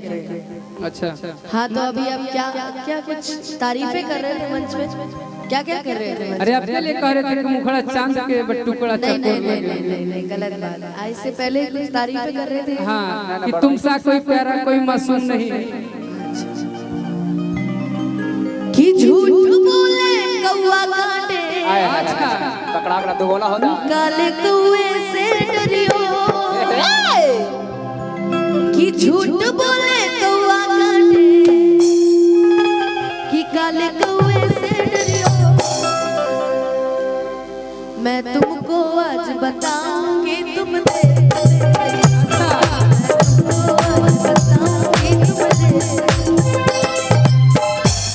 थे। अच्छा हाँ तो अभी आप क्या क्या कुछ तारीफें कर रहे थे मंच पे, क्या क्या कर रहे थे? अरे अपने लिए कह रहे थे कि मुखड़ा चांद के टुकड़ा नहीं नहीं नहीं नहीं नहीं गलत बात। आज से पहले कुछ तारीफें कर रहे थे। हाँ कि तुमसा कोई प्यारा कोई मासूम नहीं कि झूठ बोले कौवा काटे। अच्छा पकड़ा कर दो गोला होगा काले कौवे से डरियो कि झूठ बोले कौवा काटे कि काले कौवे से डरियो। मैं तुमको आज बताऊंगी तुम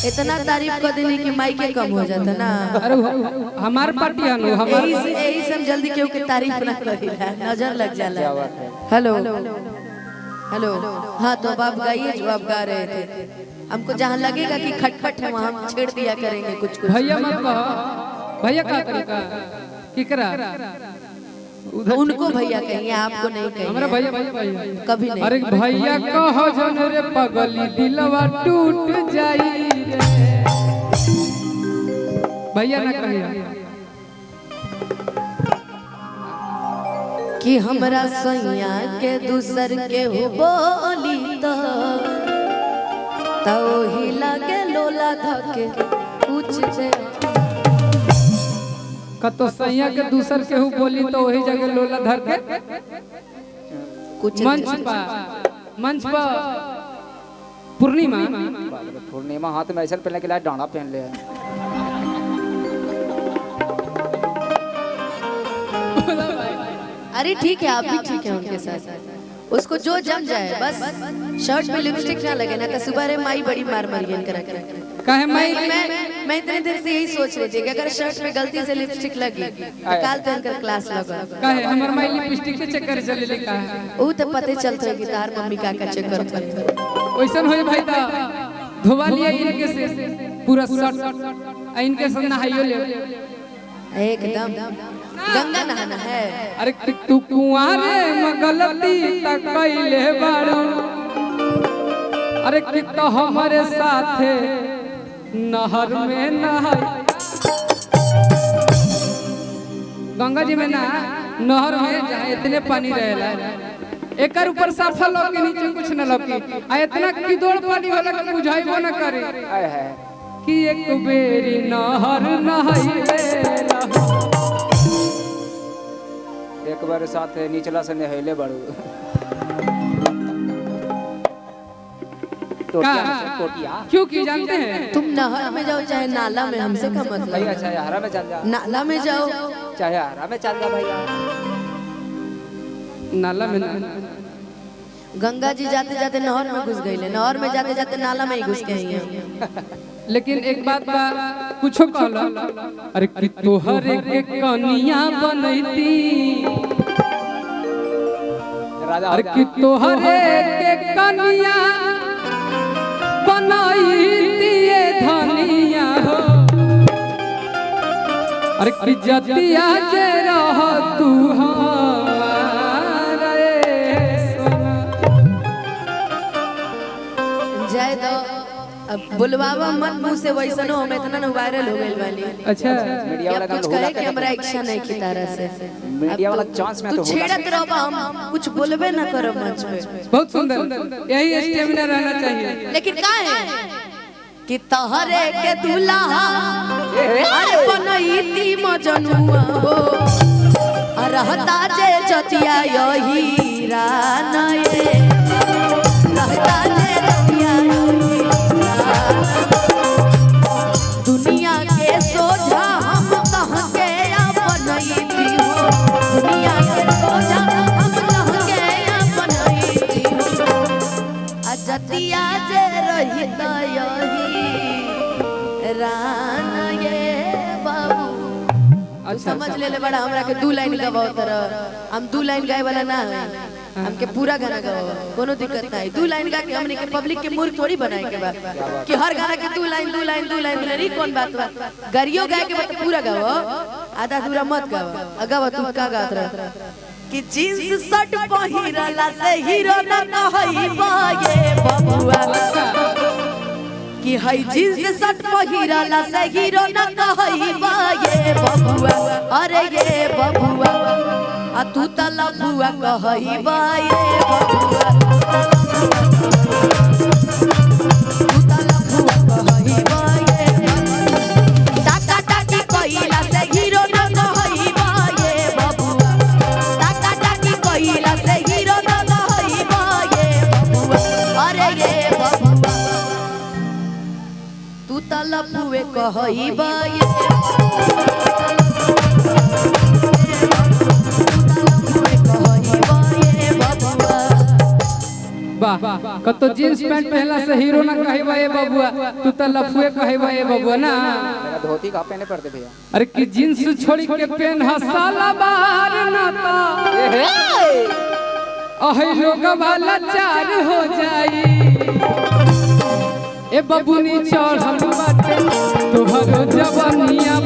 इतना तारीफ कर देने की माइक के कम हो जाता ना। अरे हमार पार्टी है नो हमार यही सब जल्दी क्यों की तारीफ ना करी नजर लग जाला। हेलो हेलो हाँ तो अब आप गाइए जो आप गा रहे थे। हमको जहाँ लगेगा कि खटपट है वहाँ हम छेड़ दिया करेंगे कुछ कुछ। भैया मत कहो भैया का तरीका किकरा उनको भैया कहिए आपको नहीं कहिए। हमारा भैया भैया भैया कभी नहीं। अरे भैया कहो जन रे पगली दिलवा टूट जाई रे भैया ना कहिए कि हमरा सैया के दूसर के हो बोली तो ही लगे लोला धके पूछ दे। कतो सैया के दूसर के हु बोली तो वही जगह लोला धर के कुछ मंच पर पूर्णिमा हाथ में ऐसा पहनने के लिए डांडा पहन ले अरे ठीक है आप भी ठीक है उनके साथ उसको जो जम जाए बस शर्ट में लिपस्टिक ना लगे ना तो सुबह रे माई बड़ी मार मारियन करा काहे मैं इतने देर से यही सोच रही थी कि अगर शर्ट में गलती से लिपस्टिक लगी तो काल तो इनकर क्लास लगा काहे हमर माई लिपस्टिक के चक्कर चले ले काहे वो तो पते चलत है कि तार मम्मी का चक्कर थे ओइसन होय भाई ता धोवा लिया इनके से पूरा शर्ट इनके से नहाइयो ले एकदम गंगा नहाना है। अरे तू कुआरे में गलती तक कैले बाड़ू अरे कि तो हमारे साथे नहर में नहाई गंगा जी में ना नहर में जहाँ इतने पानी रहेला एकर ऊपर साफा लोग के नीचे कुछ न लगी आ इतना किदोड़ पानी होला कि बुझाइबो न करे कि एक बेरी नहर नहाइले एक बार साथ नीचला से नहले बड़ू टोटिया क्यों की जानते हैं तुम नहर में जाओ चाहे नाला में हमसे का मतलब भैया चाहे हरा में चल जा नाला में जाओ चाहे हरा में चल जा भैया नाला में गंगा जी जाते जाते नहर में घुस गई नहर में जाते जाते नाला में ही घुस गए हैं। लेकिन एक बात बा कुछो कहला अरे कि तोहर एक कनिया बनैती राजा अरे कि तोहर एक कनिया बनैती ये धनिया हो अरे कि जतिया जे रह तू हमारा सोना जय दो अब बुलवावा मत मुंह से वैसन हो मैं इतना वायरल हो गई वाली। अच्छा मीडिया वाला कुछ कहे कि हमरा इच्छा नहीं की तरह से मीडिया वाला चांस में तू तो छेड़त रहो हम कुछ बोलबे ना करो मंच पे। बहुत सुंदर यही स्टेमिना रहना चाहिए लेकिन का है कि तहरे के दुल्हा अरे बनैती मजनुआ हो रहता जे जतिया यही रानए रहता जे जतिया दुनिया के सोझा हम कह के बनैती हो दुनिया के सोझा हम कह के बनैती हो जतिया जे रहित यही रान ये बाबू समझ ले बड़ा हमरा के दू लाइन गवाओ तरह हम दू लाइन गाए वाला ना है हमके पूरा गाना गाओ कोनो दिक्कत नहीं दू लाइन गा के हमने के पब्लिक के मूर्ख थोड़ी बनाए के बाद कि हर गाना के दू लाइन नहीं कौन बात बा गरियो गाए के बाद पूरा गाओ आधा अधूरा मत गाओ गाओ तू का गात रह कि जींस शर्ट पहिरला से हीरो न कहई बाये हई जींस शर्ट पहिरला से हीरो न कहइबा ये बबुआ अरे ये बबुआ आ तू त लबुआ कहइबा ये बबुआ तू त लबुआ कहइबा ये टाका टाकी कइला से हीरो न कहइबा ये बबुआ टाका टाकी कइला से हीरो न कहइबा ये बबुआ अरे ये बबुआ तू त लबुए कहइबा ये वाह कतो जींस पैंट पहला से हीरो ना कहबा ए बबुआ तू त लफुए कहबा ए बबुआ ना मेरा धोती का पहने पड़ते भैया। अरे कि जींस छोड़ी के पेन हसाला बाहर ना ता अहे लोग वाला चार हो जाई ए बबुनी चढ़ल बाटे तोहरो जवानिया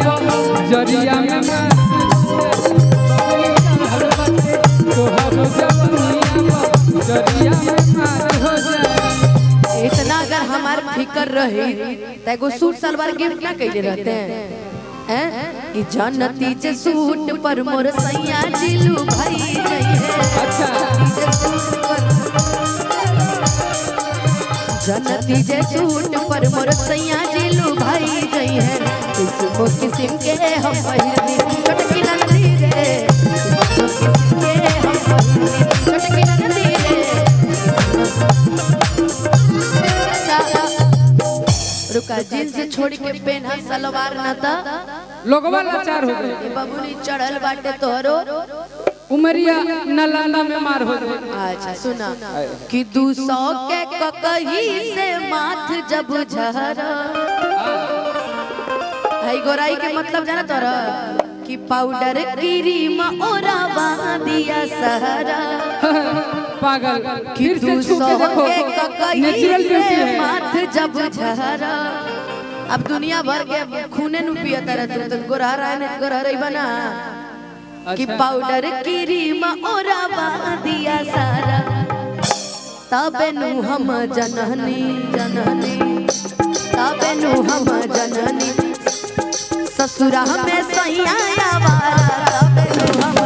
जरिया में तोहरो जवानिया जरिया में इतना अगर हमार फिकर रहे तो एगो सूट सलवार गिफ्ट ना कइले रहते हैं कि जनती जे सूट पर मोर सैया जिलू भाई गई है जनती जे सूट पर मोर सैया जिलू भाई गई है किस्म किस्म के हम पहिरनी छोटकी नंदी रे किस्म के हम पहिरनी छोटकी नंदी रे रुका जींस छोड़ के पहना सलवार ना ता लोगवा लाचार हो गए बबुनी चढ़ल बाटे तोरो उमरिया नालंदा में मार हो गए। अच्छा सुना कि 200 के ककही से माथ जब झहरा है गोराई के मतलब जाना तोरा कि पाउडर क्रीम ओरावा दिया सहरा पागल कि फिर से छू के देखो नेचुरल ब्यूटी है माथ जब झहरा अब दुनिया भर के खूने नु पियता रह तू गोरा रहा ने गोरा रही बना कि पाउडर क्रीम ओरावा दिया सारा तबे नु हम जननी जननी तबे नु हम जननी ससुरा में सैया आवारा तबे नु हम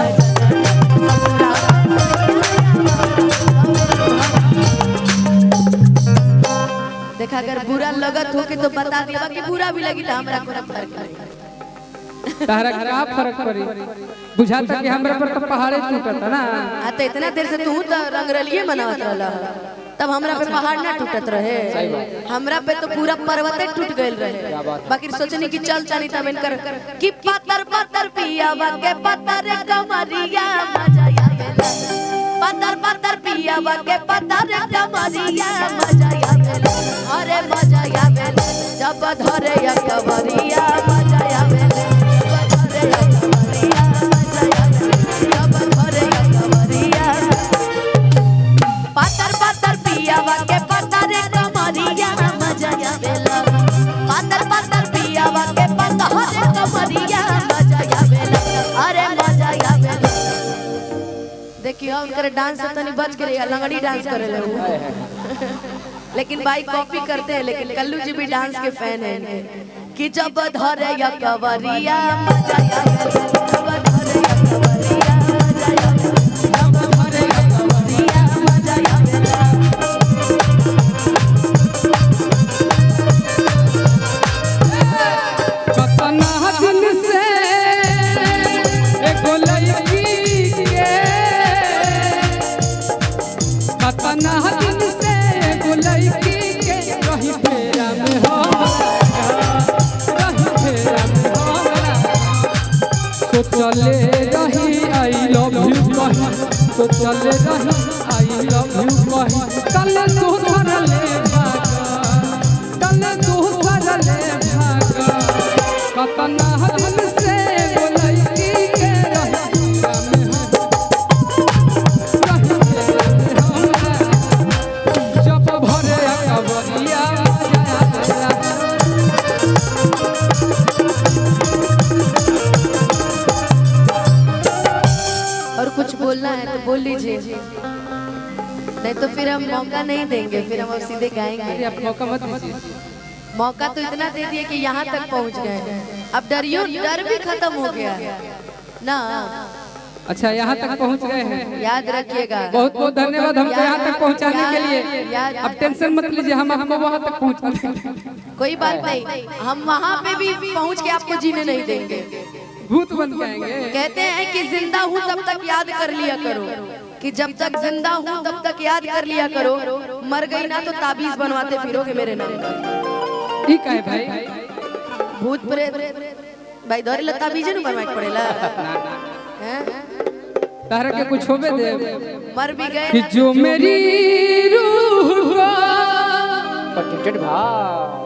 देखा अगर बुरा लगत हो के तो बता दिया कि बुरा भी लगी तो हमरा कोई फर्क नहीं तारा का फर्क पड़ी बुझाता कि हमरा पर तो पहाड़े टूटता ना आ तो इतना देर से तू तो रंगरलिए मनावत रहला तब हमरा पे पहाड़ ना टूटत रहे हमरा पे तो पूरा पर्वते टूट गइल रहे बाकी सोचनी कि चल चली तब इनकर कि पत्थर पत्थर पियावा के पत्थर कमरिया मजा आवेला पत्थर पत्थर पियावा के पत्थर कमरिया मजा आवेला अरे मजा आवेला जब धरे या कवरिया मजा आवेला जब धरे या कवरिया मजा आवेला जब धरे या कवरिया पत्थर पत्थर पियावा के पत्थर कमरिया मजा आवेला पत्थर पत्थर पियावा के पत्थर कमरिया मजा आवेला अरे मजा आवेला देखियो उनकर डांस से तनी बच के रहिया लंगड़ी डांस करे ले लेकिन भाई कॉपी करते हैं लेकिन कल्लू जी भी डांस के फैन हैं कि जब धरे या कवरिया मजा आवेला जब धरे या कवरिया मजा आवेला जब धरे या कवरिया मजा आवेला कतना दिन से एगो लड़की के कतना दिन से एगो लड़की के रही फेरा में हो रही फेरा में हो चले रही आई लव यू कही तो चले रही आई लव यू कही कल तू धरले भागा कल तू धरले भागा कतना दिन से वो लड़की के रही में हम जब भरे कवरिया और कुछ बोलना है तो बोल लीजिए नहीं तो फिर हम मौका नहीं देंगे फिर हम अब सीधे गाएंगे आप मौका मत दीजिए मौका तो इतना दे दिए कि यहाँ तक पहुँच गए, अब डर भी खत्म हो गया ना। अच्छा यहाँ तक पहुँच गए हैं, याद रखिएगा। बहुत बहुत धन्यवाद हमको यहाँ तक पहुँचाने के लिए। अब टेंशन मत लीजिए, हम आपको वहाँ तक पहुँचा देंगे। कोई बात नहीं, हम वहाँ पे भी पहुँच के आपको जीने नहीं देंगे, भूत बन जाएंगे। कहते हैं कि जिंदा हूँ तब तक याद कर लिया करो, कि जब तक जिंदा हूँ तब तक याद कर लिया करो, मर गई ना तो ताबीज बनवाते फिरोगे मेरे नाम पर। ठीक है भाई, भूत प्रेत भाई धरे ताबीजे न बनवाए के पड़ेला हैं? तारा के कुछ होबे दे, मर भी गए कि जो मेरी रूह को पटिटेड भाव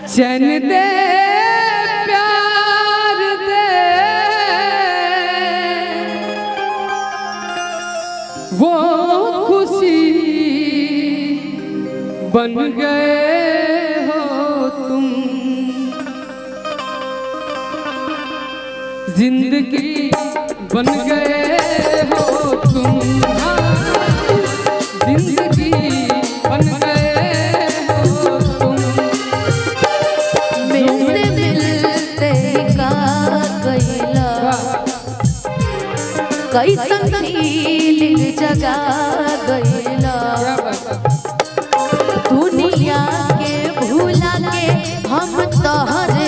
चैन दे, प्यार दे, वो खुशी बन गए हो तुम, जिंदगी बन गए हो तुम, जिंदगी बन गए हो तुम। मिलते मिलते का गईला, कैसन फीलिंग जगा गईला, दुनिया के भूला के हम तोहर